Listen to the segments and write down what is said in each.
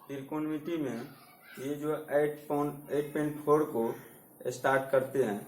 त्रिकोणमिति में ये जो 8.4 को स्टार्ट करते हैं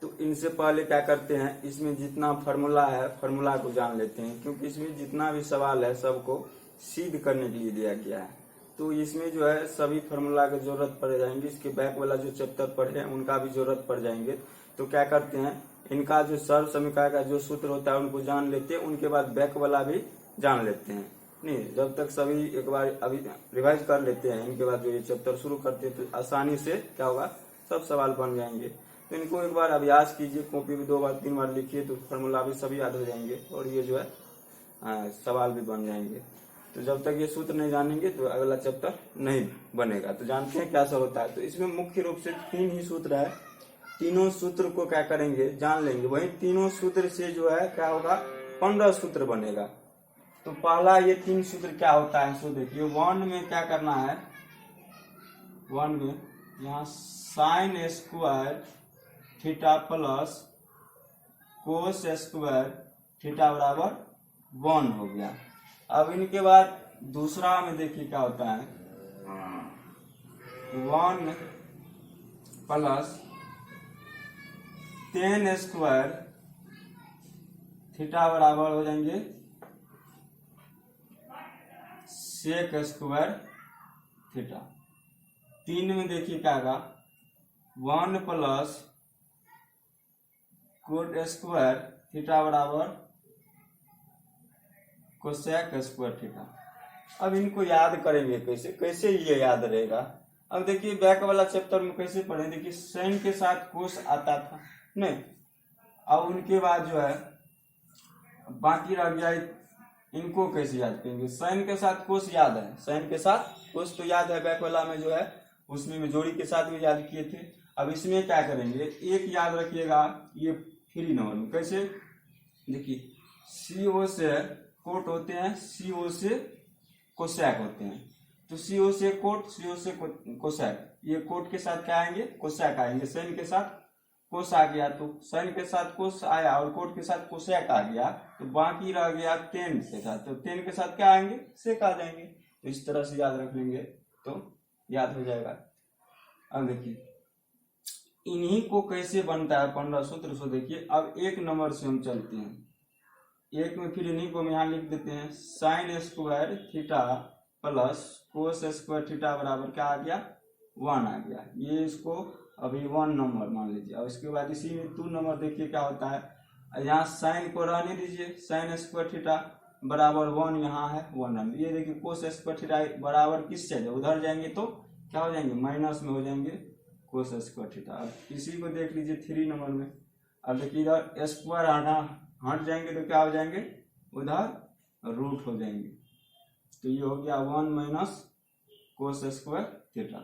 तो इनसे पहले क्या करते हैं, इसमें जितना फार्मूला है फार्मूला को जान लेते हैं, क्योंकि इसमें जितना भी सवाल है सबको सिद्ध करने के लिए दिया गया है। तो इसमें जो है सभी फार्मूला की जरूरत पड़ जाएंगे। इसके बैक वाला जो चैप्टर पढ़े हैं उनका भी जरूरत पड़ जाएंगे। तो क्या करते हैं, इनका जो सर्व समीकरण का जो सूत्र होता है उनको जान लेते हैं, उनके बाद बैक वाला भी जान लेते हैं। नहीं, जब तक सभी एक बार अभी रिवाइज कर लेते हैं, इनके बाद जो ये चैप्टर शुरू करते हैं तो आसानी से क्या होगा, सब सवाल बन जाएंगे। तो इनको एक बार अभ्यास कीजिए, कॉपी भी 2 बार 3 बार लिखिए तो फार्मूला भी सभी याद हो जाएंगे और ये जो है सवाल भी बन जाएंगे। तो जब तक ये सूत्र नहीं जानेंगे तो अगला चैप्टर नहीं बनेगा। तो जानते हैं क्या सब होता है। तो इसमें मुख्य रूप से 3 ही सूत्र है, तीनों सूत्र को क्या करेंगे, जान लेंगे। वही तीनों सूत्र से जो है क्या होगा, 15 सूत्र बनेगा। तो पहला ये 3 सूत्र क्या होता है, सो देखिए 1 में क्या करना है, 1 में यहाँ sign square theta plus cos square theta बराबर 1 हो गया। अब इनके बाद दूसरा में देखिए क्या होता है, 1 प्लस tan स्क्वायर थीटा बराबर हो जाएंगे सेक स्क्वायर थीटा। 3 में देखिए क्या होगा, 1 प्लस कोट स्क्वायर थीटा बराबर कोसेक स्क्वायर थीटा। अब इनको याद करेंगे कैसे, कैसे ये याद रहेगा। अब देखिए बैक वाला चैप्टर में कैसे पढ़े, देखिए साइन के साथ कोस आता था नहीं, अब उनके बाद जो है बाकी रह गया, इनको कैसे याद करेंगे। साइन के साथ कोस याद है, साइन के साथ कोस तो याद है, बैक वाला में जो है उसमें में जोड़ी के साथ भी याद किए थे। अब इसमें क्या करेंगे, एक याद रखिएगा, ये फ्री नंबर में कैसे, देखिए CO से कोट होते हैं, CO से कोसेक होते हैं। तो CO से कोट, CO से कोसेक, ये कोट के साथ क्या आएंगे, कोसेक आएंगे। साइन के साथ कोस आ गया तो साइन के साथ कोस आया और कोट के साथ कोसेक आ गया, तो बाकी रह गया tan के साथ, तो tan के साथ क्या आएंगे, सेक आ जाएंगे। तो इस तरह से याद रख लेंगे तो याद हो जाएगा। अब देखिए इन्हीं को कैसे बनता है 15 सूत्र। सो देखिए अब 1 नंबर से हम चलते हैं, 1 में फिर इन्हीं को हम यहाँ लिख देते हैं, sign square theta plus cos square theta बराबर क्या आ गया, 1 आ गया। ये इसको अभी 1 नंबर मान लीजिए। और इसके बाद इसी में 2 नंबर देखिए क्या होता है, यहाँ साइन को रहने दीजिए, साइन स्क्वायर थीटा बराबर 1 यहाँ है 1 नंबर। ये देखिए कोस स्क्वायर थीटा बराबर किस से, उधर जाएंगे तो क्या हो जाएंगे, माइनस में हो जाएंगे कोस स्क्वायर थीटा। अब इसी को देख लीजिए 3 नंबर में। अब देखिए इधर स्क्वायर हट जाएंगे तो क्या हो जाएंगे, उधर रूट हो जाएंगे। तो ये हो गया 1 माइनस कोस स्क्वायर थीटा।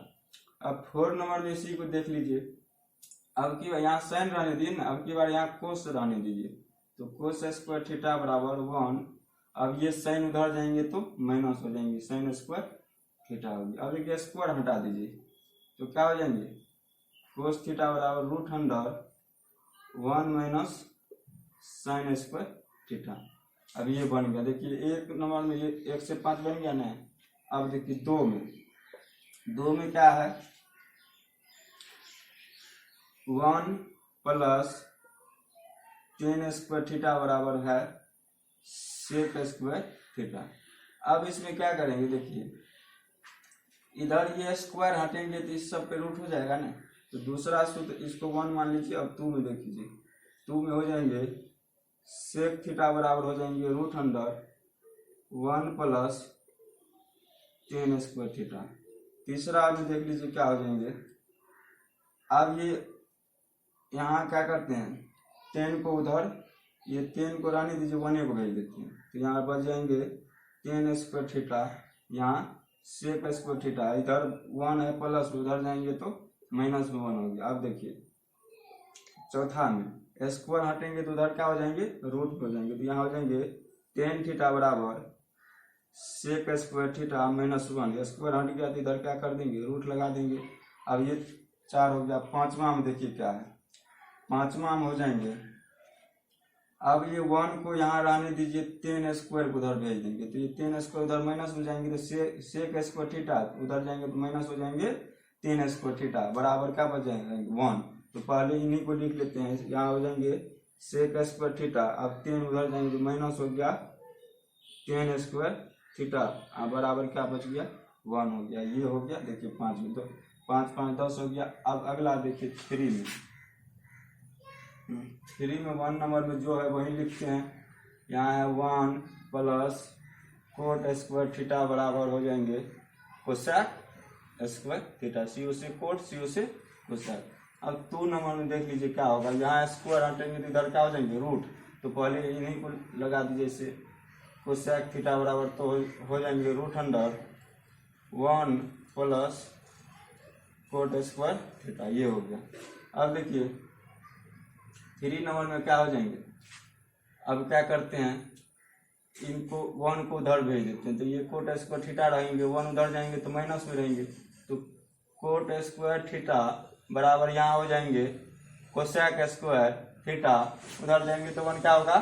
अब 4 नंबर में इसी को देख लीजिए, अब की बार यहाँ साइन रहने दीजिए ना, अब की बार यहाँ कोस रहने दीजिए, तो कोस स्क्वायर थीटा बराबर 1। अब ये साइन उधर जाएंगे तो माइनस हो जाएंगे, साइन स्क्वायर थीटा होगी। अब देखिए स्क्वायर हटा दीजिए तो क्या हो जाएंगे, कोस थीटा बराबर root under 1 minus sine square theta. अब ये बन गया। देखिए 1 नंबर में ये 1 से 5 बन गया ना। अब देखिए 2 में क्या है, 1 प्लस tan स्क्वायर थीटा बराबर है सेक स्क्वायर थीटा। अब इसमें क्या करेंगे, देखिए इधर ये स्क्वायर हटेंगे तो इस सब पे रूट हो जाएगा ना। तो दूसरा सूत्र इसको 1 मान लीजिए। अब 2 में देख लीजिए, 2 में हो जाएंगे सेक थीटा बराबर हो जाएंगे root under 1 plus tan square theta. तीसरा में देख लीजिए क्या हो जाएंगे, अब ये यहाँ क्या करते हैं, tan को उधर, ये tan को रहने दीजिए, 1 को भेज देते हैं। तो यहाँ बच जाएंगे tan स्क्वायर थीटा, यहाँ सेक स्क्वायर थीटा, इधर 1 है प्लस, उधर जाएंगे तो माइनस में 1 हो गया। अब देखिए चौथा में स्क्वायर हटेंगे तो उधर क्या हो जाएंगे, रूट हो जाएंगे। तो यहाँ हो जाएंगे tan थीटा बराबर सेक स्क्वायर थीटा माइनस 1। स्क्वायर हट गया तो इधर क्या कर देंगे, रूट लगा देंगे। अब ये 4 हो गया। 5वां में देखिए क्या है, 5वां में हो जाएंगे, अब ये 1 को यहाँ रहने दीजिए, 10 स्क्वायर को उधर भेज देंगे तो ये 10 स्क्वायर उधर माइनस हो जाएंगे, तो सेक स्क्वायर थीटा उधर जाएंगे तो माइनस हो जाएंगे 10 स्क्वायर थीटा बराबर क्या बच जाएंगे 1। तो पहले इन्हीं को लिख लेते हैं, यहाँ हो जाएंगे सेक स्क्वायर थीटा, अब 10 उधर जाएंगे तो माइनस हो गया 10 स्क्वायर थीटा, अब बराबर क्या बच गया 1 हो गया। ये हो गया देखिए 5 में, तो 5 5 10 हो गया। अब अगला देखिए 3 में, 3 में 1 नंबर में जो है वही लिखते हैं। यहाँ है 1 प्लस कोट स्क्वायर थीटा बराबर हो जाएंगे कोसेक स्क्वायर थीटा, सी से कोट सी से कोसेक। अब 2 नंबर में देख लीजिए क्या होगा, यहाँ स्क्वायर हटेंगे तो इधर क्या हो जाएंगे रूट, तो पहले इन्हीं को लगा दीजिए इसे, कोसेक थीटा बराबर तो हो जाएंगे root under 1 plus cot square theta, ये हो गया। अब देखिए 3 नंबर में क्या हो जाएंगे, अब क्या करते हैं इनको 1 को उधर भेज देते हैं, तो ये कोट स्क्वायर थीटा रहेंगे, 1 उधर जाएंगे तो माइनस में रहेंगे, तो कोट स्क्वायर थीटा बराबर यहाँ हो जाएंगे कोसेक स्क्वायर थीटा, उधर जाएंगे तो 1 क्या होगा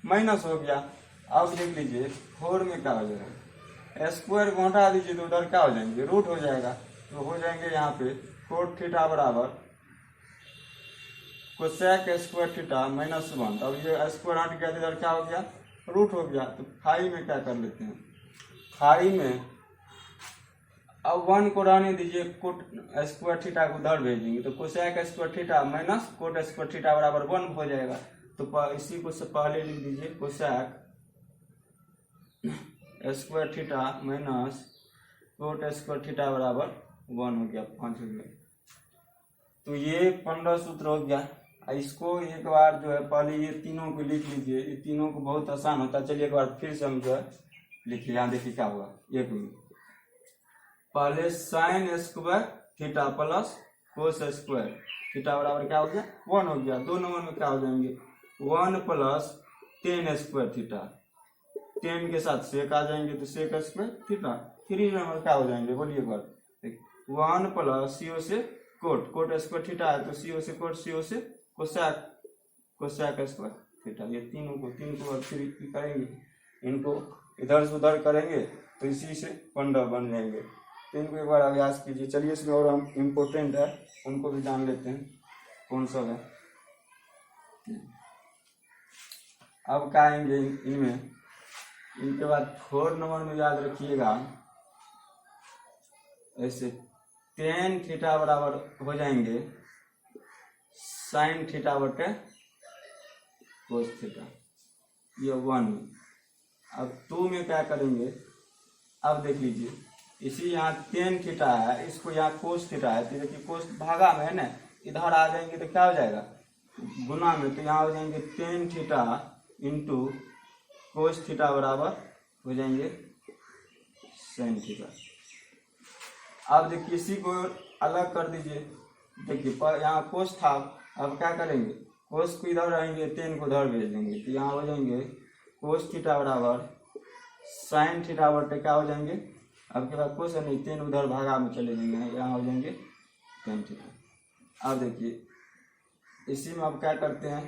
माइनस हो गया। अब देख लीजिए 4 में क्या हो जाएगा, स्क्वायर को हटा दीजिए तो उधर क्या हो जाएंगे रूट हो जाएगा, तो हो जाएंगे यहाँ पे कोट थीटा बराबर कोसेक स्क्वायर थीटा माइनस 1। अब ये स्क्वायर हट गया तो इधर क्या हो गया रूट हो गया। तो 5 में क्या कर लेते हैं, 5 में अब 1 को रहने दीजिए, कोट स्क्वायर थीटा को उधर भेजेंगे तो cosec square theta minus cot square theta बराबर 1 हो जाएगा। तो इसी को से पहले लिख दीजिए cosec square theta minus cot square theta बराबर 1 हो गया, 5 हो गया। तो ये 15 सूत्र हो गया। इसको एक बार जो है पहले ये तीनों को लिख लीजिए, ये तीनों को बहुत आसान होता है। चलिए एक बार फिर से हम जो है लिखिए, यहाँ देखिए क्या होगा। एक मिनट, पहले sign square theta plus cos square theta बराबर क्या हो गया 1 हो गया। 2 नंबर में क्या हो जाएंगे 1 प्लस 10 स्क्वायर थीटा, 10 के साथ सेक आ जाएंगे तो सेक स्क्वायर थीटा। 3 नंबर क्या हो जाएंगे बोलिए एक बार, 1 प्लस सीओ से कोट, कोट स्क्वायर थीटा है तो सीओ से कोट सीओ से कोसेक, कोसेक स्क्वायर थीटा। ये तीन को फिर करेंगे, इनको इधर से उधर करेंगे तो इसी से 15 बन जाएंगे। तो इनको एक बार अभ्यास कीजिए। चलिए इसमें और हम इम्पोर्टेंट है उनको भी जान लेते हैं कौन सा है। अब क्या आएंगे इनमें, इनके बाद 4 नंबर में याद रखिएगा ऐसे tan थीटा बराबर हो जाएंगे साइन थीटा बटे कोस थीटा, ये 1। अब 2 में क्या करेंगे, अब देख लीजिए इसी यहाँ tan थीटा है, इसको यहाँ कोस थीटा है, तो देखिए कोस भागा में है ना, इधर आ जाएंगे तो क्या हो जाएगा गुना में, तो यहाँ हो जाएंगे tan theta into cos theta बराबर हो जाएंगे साइन थीटा। अब देखिए इसी को अलग कर दीजिए, देखिए यहाँ कोस था, अब क्या करेंगे कोस को इधर रहेंगे, tan को उधर भेज देंगे, तो यहाँ हो जाएंगे कोस थीटा बराबर साइन थीटा बटे क्या हो जाएंगे, अब के बाद कोस है नहीं, tan उधर भागा में चले जाएंगे, यहाँ हो जाएंगे tan थीटा। अब देखिए इसी में अब क्या करते हैं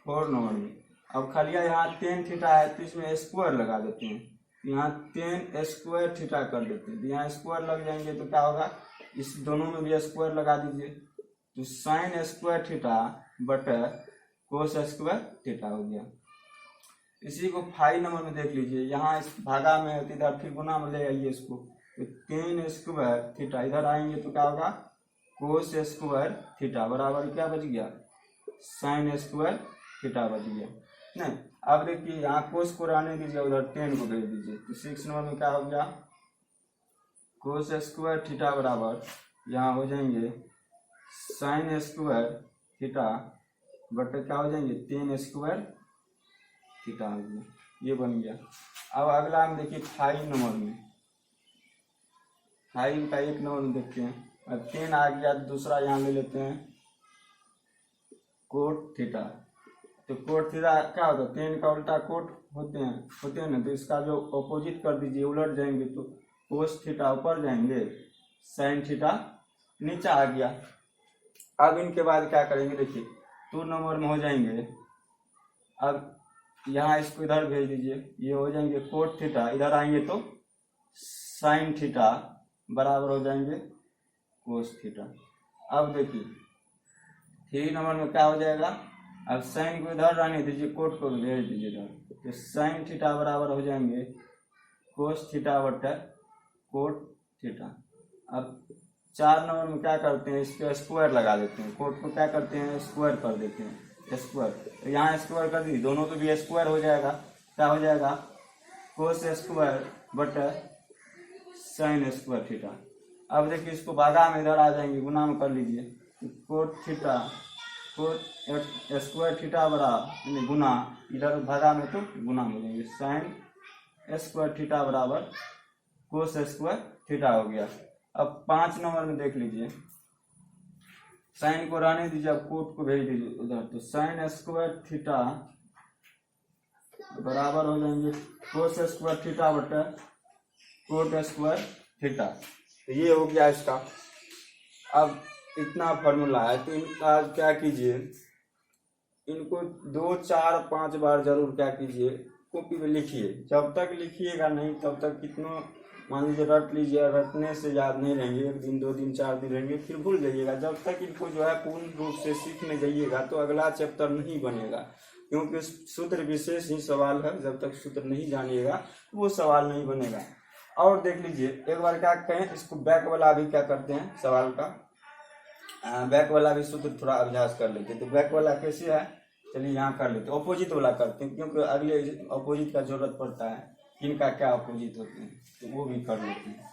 4 नंबर में, अब खालिया यहाँ tan थीटा है तो इसमें स्क्वायर लगा देते हैं, यहाँ tan स्क्वायर थीटा कर देते हैं, तो यहाँ स्क्वायर लग जाएंगे तो क्या होगा, इस दोनों में भी स्क्वायर लगा दीजिए, तो साइन स्क्वायर थीटा बटे कोस स्क्वायर थीटा हो गया। इसी को 5 नंबर में देख लीजिए, यहाँ इस भागा में है तो इधर फिर गुना में ले आइए इसको, तो tan स्क्वायर थीटा इधर आएंगे तो क्या होगा कोस स्क्वायर थीटा बराबर क्या बच गया साइन स्क्वायर थीटा बच गया। नहीं, अब देखिए यहाँ कोस को रहने दीजिए, उधर tan को भेज दीजिए, तो 6 नंबर में क्या हो गया कोस स्क्वायर थीटा बराबर यहाँ हो जाएंगे साइन स्क्वायर थीटा बटे क्या हो जाएंगे tan स्क्वायर थीटा हो गया, ये बन गया। अब अगला हम देखिए 5 नंबर में, 5 का 1 नंबर में देखते हैं, अब tan आ गया, दूसरा यहाँ ले लेते हैं कोट थीटा, तो कोट थीटा क्या होता है tan का उल्टा कोट होते हैं ना, तो इसका जो ऑपोजिट कर दीजिए, उलट जाएंगे तो कोस थीटा ऊपर जाएंगे साइन थीटा नीचे आ गया। अब इनके बाद क्या करेंगे देखिए 2 नंबर में हो जाएंगे अब यहाँ इसको इधर भेज दीजिए, ये हो जाएंगे कोट थीटा, इधर आएंगे तो साइन थीटा बराबर हो जाएंगे कोस थीटा। अब देखिए 3 नंबर में क्या हो जाएगा, अब साइन को इधर रहने दीजिए, कोट को भेज दीजिए इधर, तो साइन थीटा बराबर हो जाएंगे कोस थीटा बटा कोट थीटा। अब 4 नंबर में क्या करते हैं, इसको स्क्वायर लगा देते हैं, कोट को क्या करते हैं स्क्वायर कर देते हैं, स्क्वायर, तो यहाँ स्क्वायर कर दीजिए, दोनों को भी स्क्वायर हो जाएगा, क्या हो जाएगा कोस स्क्वायर बटा साइन स्क्वायर थीटा। अब देखिए इसको भागा में इधर आ जाएंगे, गुना में कर लीजिए, cot theta coat square theta बराबर गुना, इधर भागा में तो गुना में जाएंगे, साइन स्क्वायर थीटा बराबर कोस स्क्वायर थीटा हो गया। अब 5 नंबर में देख लीजिए, साइन को रहने दीजिए, अब कोट को भेज दीजिए उधर, तो साइन स्क्वायर थीटा बराबर हो जाएंगे कोस स्क्वायर थीटा बटा कोट स्क्वायर थीटा। तो ये हो गया इसका। अब इतना फॉर्मूला है, तो इनका क्या कीजिए, इनको 2 4 5 बार जरूर क्या कीजिए कॉपी में लिखिए, जब तक लिखिएगा नहीं तब तक कितना मान लीजिए रट लीजिए, रटने से याद नहीं रहेंगे, 1 दिन 2 दिन 4 दिन रहेंगे फिर भूल जाइएगा। जब तक इनको जो है पूर्ण रूप से सीखने जाइएगा तो अगला चैप्टर नहीं बनेगा, क्योंकि सूत्र विशेष ही सवाल है, जब तक सूत्र नहीं जानिएगा वो सवाल नहीं बनेगा। और देख लीजिए एक बार क्या कहें, इसको बैक वाला भी क्या करते हैं सवाल का, बैक वाला भी सूत्र थोड़ा अभ्यास कर लेते हैं। तो बैक वाला कैसे है, चलिए यहाँ कर लेते हैं, अपोजिट वाला करते हैं, क्योंकि अगले अपोजिट का जरूरत पड़ता है, किनका क्या अपोजिट होते हैं, तो वो भी कर लेते हैं।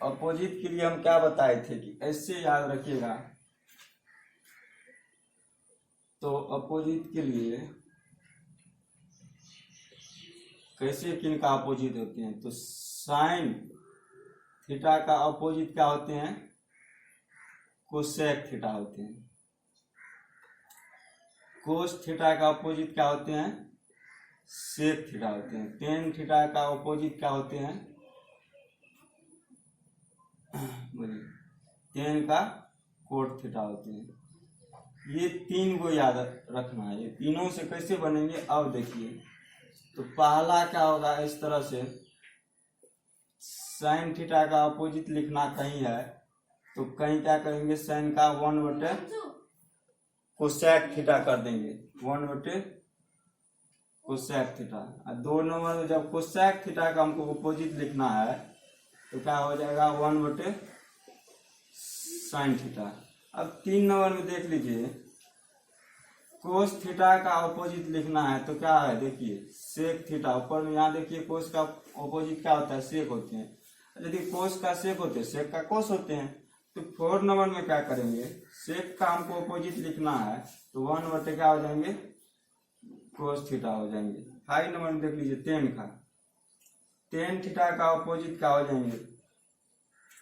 अपोजिट के लिए हम क्या बताए थे कि ऐसे याद रखिएगा, तो अपोजिट के लिए कैसे किनका अपोजिट होते हैं, तो साइन थीटा का अपोजिट क्या होते हैं, कोसेक थीटा होते हैं। कोस थीटा का अपोजिट क्या होते हैं, सेक थीटा होते हैं। टेन थीटा का अपोजिट क्या होते हैं, बोलिए, टेन का कोट थीटा होते हैं। ये 3 को याद रखना है, ये तीनों से कैसे बनेंगे अब देखिए। तो पहला क्या होगा, इस तरह से साइन थीटा का अपोजिट लिखना कहीं है तो कहीं क्या करेंगे, साइन का 1 बटे कोसेक थीटा कर देंगे, 1 बटे कोसेक थीटा। 2 नंबर में जब कोसेक थीटा का हमको अपोजिट लिखना है तो क्या हो जाएगा, 1 बटे साइन थीटा। अब 3 नंबर में देख लीजिए, कोस थीटा का अपोजिट लिखना है तो क्या है, देखिए सेक थीटा, ऊपर में यहाँ देखिए कोस का अपोजिट क्या होता है, सेक होते हैं। यदि कोस का सेक होते हैं, सेक का कोस होते हैं, तो 4 नंबर में क्या करेंगे, सेक का हमको अपोजिट लिखना है तो 1 बटे क्या हो जाएंगे, कोस थीटा हो जाएंगे। 5 नंबर में देख लीजिए टेन का, टेन थीटा का अपोजिट क्या हो जाएंगे,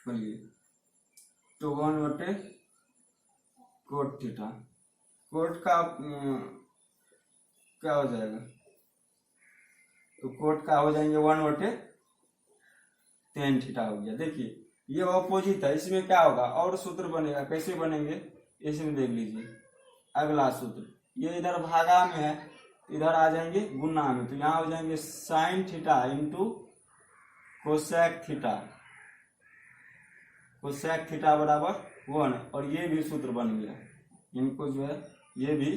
बोलिए, तो 1 बटे कोट थीटा। कोट का क्या हो जाएगा, तो कोट का हो जाएंगे 1 बटे टेन थीटा हो गया। देखिए ये अपोजिट है, इसमें क्या होगा और सूत्र बनेगा, कैसे बनेंगे इसमें देख लीजिए। अगला सूत्र ये इधर भागा में है, इधर आ जाएंगे गुना में, तो यहाँ हो जाएंगे sine theta into cosec theta, cosec theta बराबर 1, और ये भी सूत्र बन गया, इनको जो है ये भी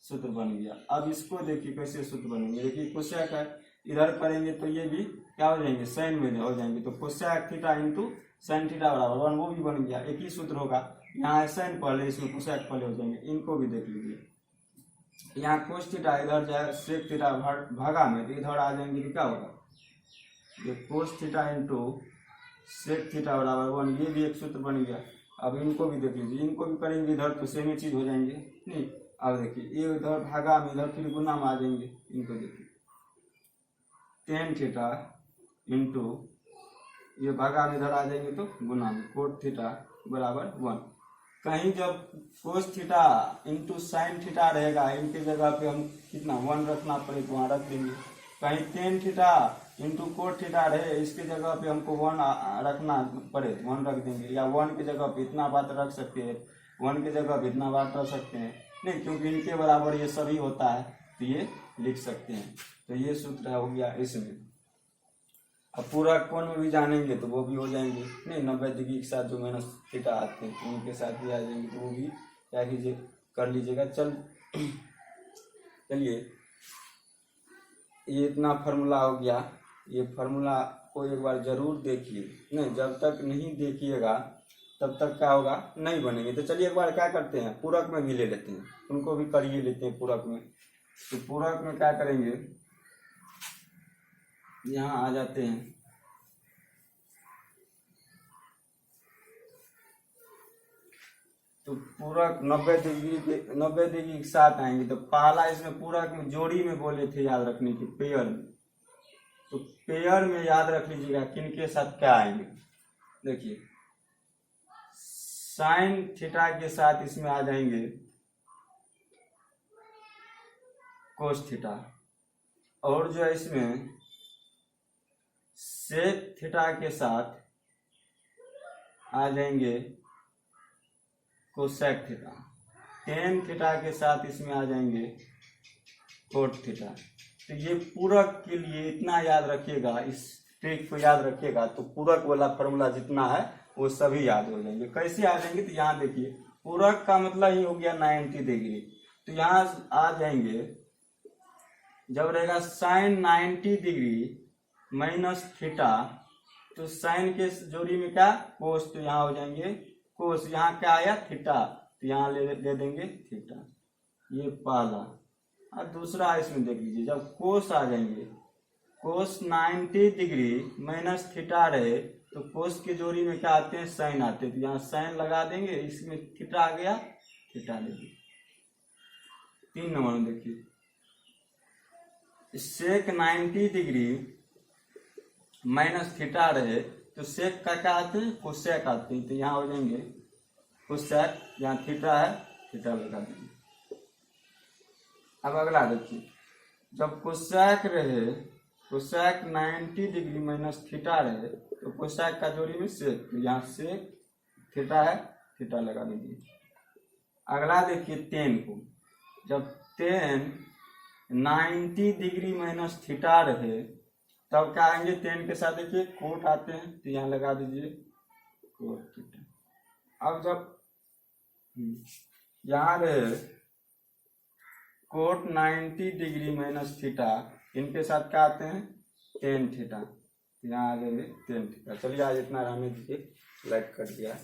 सूत्र बन गया। अब इसको देखिए कैसे सूत्र बनेंगे, देखिए कोसेक है, इधर करेंगे तो ये भी क्या हो जाएंगे, साइन में हो जाएंगे, तो cosec theta into sine theta बराबर 1, वो भी बन गया, एक ही सूत्र होगा। यहाँ साइन पहले, इसमें कोसेक पहले हो जाएंगे, इनको भी देख लीजिए। यहाँ कोस थीटा इधर जाए सेक थीटा भागा में, तो इधर आ जाएंगे तो क्या होगा, ये cos theta into sec theta बराबर 1, ये भी एक सूत्र बन गया। अब इनको भी देख लीजिए, इनको भी करेंगे इधर तो सेम ही चीज हो जाएंगे नहीं। अब देखिए ये इधर भागा में, इधर फिर गुना में आ जाएंगे, इनको देखिए टेन थीटा इंटू ये भागा में इधर आ जाएंगे तो गुना में कोट थीटा बराबर 1। कहीं जब कोस थीटा इंटू साइन थीटा रहेगा, इनके जगह पे हम कितना 1 रखना पड़े तो वहाँ रख देंगे, कहीं tan theta into cot theta रहे, इसकी जगह पे हमको 1 रखना पड़े 1 रख देंगे, या 1 की जगह पे इतना बात रख सकते हैं, 1 की जगह पे इतना बात रख सकते हैं, नहीं क्योंकि इनके बराबर ये सभी होता है तो ये लिख सकते हैं। तो ये सूत्र हो गया इसमें। अब पूरा कोण में भी जानेंगे तो वो भी हो जाएंगे, नहीं 90 डिग्री के साथ जो माइनस थीटा आते हैं उनके साथ भी आ जाएंगे, तो वो भी क्या कीजिए कर लीजिएगा। चलिए ये इतना फार्मूला हो गया। ये फार्मूला को एक बार जरूर देखिए, नहीं जब तक नहीं देखिएगा तब तक क्या होगा, नहीं बनेंगे। तो चलिए एक बार क्या करते हैं, पूरक में भी ले लेते हैं, उनको भी करिए लेते हैं पूरक में। तो पूरक में क्या करेंगे, यहाँ आ जाते हैं, तो पूरक 90 डिग्री के साथ आएंगे। तो पहला इसमें पूरक में जोड़ी में बोले थे याद रखने की, पेयर में। तो पेयर में याद रख लीजिएगा किन के साथ क्या आएंगे। देखिए साइन थीटा के साथ इसमें आ जाएंगे कोस थीटा, और जो है इसमें सेक थीटा के साथ आ जाएंगे कोसेक थीटा, टेन थीटा के साथ इसमें आ जाएंगे कोट थीटा। तो ये पूरक के लिए इतना याद रखिएगा, इस ट्रिक को याद रखिएगा तो पूरक वाला फॉर्मूला जितना है वो सभी याद हो जाएंगे। कैसे आ जाएंगे, तो यहाँ देखिए पूरक का मतलब ही हो गया 90 डिग्री। तो यहाँ आ जाएंगे, जब रहेगा साइन 90 डिग्री माइनस थीटा, तो साइन के जोड़ी में क्या कोस, तो यहाँ हो जाएंगे कोस, यहाँ क्या आया थीटा, तो यहाँ ले देंगे थीटा। ये पहला। और दूसरा इसमें देख लीजिए, जब कोस आ जाएंगे, कोस 90 डिग्री माइनस थीटा रहे तो कोस की जोड़ी में क्या आते हैं, साइन आते हैं, तो यहाँ साइन लगा देंगे, इसमें थीटा आ गया, थीटा ले लीजिए। 3 नंबर में देखिए सेक 90 डिग्री माइनस थीटा रहे तो सेक का क्या आते हैं, कोसेक आते हैं, तो यहाँ हो जाएंगे कोसेक, यहाँ थीटा है थीटा लगा देंगे। अब अगला देखिए, जब कोसेक रहे, कोसेक 90 डिग्री माइनस थीटा रहे तो कोसेक का जोड़ी में सेक, तो यहाँ सेक थीटा है थीटा लगा दीजिए। अगला देखिए टेन को, जब टेन 90 डिग्री माइनस थीटा रहे तब क्या आएंगे, टेन के साथ देखिए कोट आते हैं, तो यहाँ लगा दीजिए कोट थीटा। अब जब यहाँ रहे कोट 90 डिग्री माइनस थीटा, इनके साथ क्या आते हैं, टेन थीटा, यहाँ आ जाएंगे टेन थीटा। चलिए आज इतना रहने दीजिए, लाइक कर दिया।